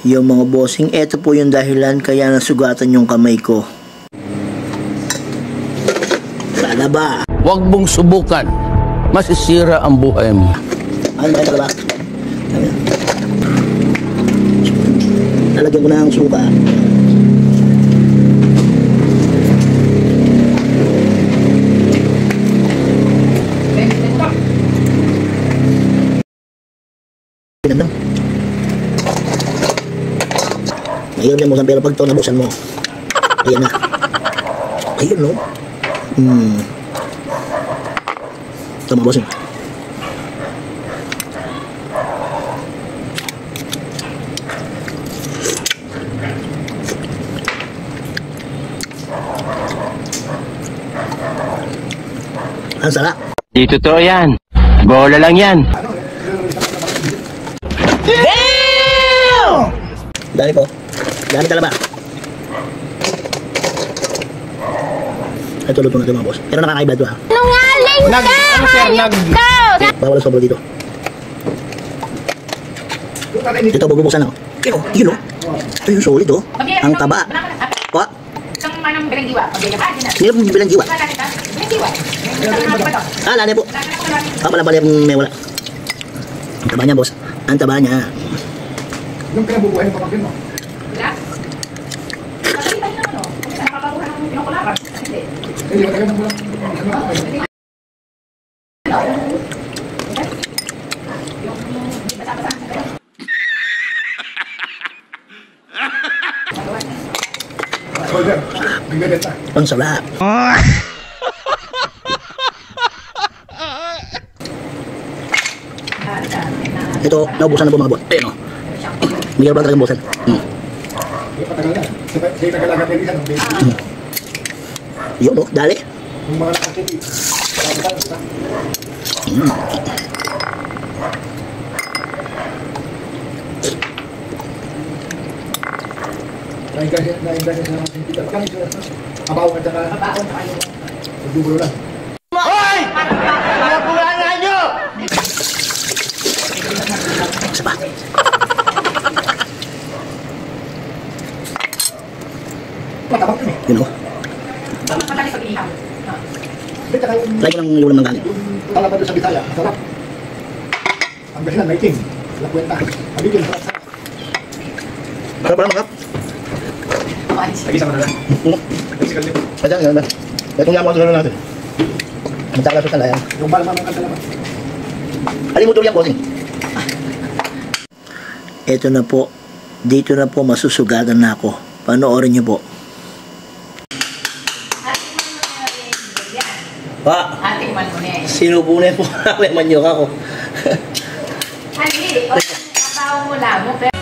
Yung mga bossing, eto po yung dahilan kaya nasugatan yung kamay ko. Sana ba? Huwag mong subukan. Masisira ang buhay mo. Ano ba ito ba? Lalagyan ko na ang suka. Mahirap yan buksan, pero pag ito nabuksan mo, ayan na. Ayun, no? Ito mga bossing. Ang sarap. Di totoo yan. Bola lang yan. Damn! Dami po. Dami talaba. Ito luto na ito mga boss. Pero nakakaiba ito ha. Nungaling ka! Bawal ang sobra dito. Ito bubuksan ako. Yun o. Ito yung solid o. Ang taba. Wa? Hindi po bilang jiwa. Ah, lani po. Ah, pala may wala. Ang taba niya boss. Ang taba niya. Yung kinabubuhay ng pamangkin mo? Wala? Nakalitan naman o. Kasi nakakabuhan ng pinakularan. Hindi. Hindi, matagal na bulang. Soldier, nagbebenta. Ang sarap. Ito, naubusan na po mga boss. Ayun o. Mayroon ba talagang bosan? Yung patagal na. Sa tagalaga pilihan ng baby. Yun o, dali. Yung mga nakakiti. Nainggan siya sa mga sintita. Pagkano siya? Abawang at saka. Mabaon na kayo. Magdugulo lang. Hoy! Pinabulangan nyo! Isa pa. Matabak yun eh. Yun o. Madali pag ihaw. Bita kayo yung Lagi ng lulang ng galing. talaba doon sa Bisaya. Sarap. Ang gasinan, may king. La Cuenta. Abigil, sarap. Sarap pa naman. Lagi sa manala. Physical din. Ayan, yan na. Itong yaman ko natin. Magkakalas na yan. Yung balaman ng kantalaman. Alin mo tuloy ang bossing. Ito na po. Dito na po masusugatan na ako. Panoorin niyo po. Pa, Ating man mo na eh. sinubo na po namin manyok ako. Hindi, o tao mo lang mo.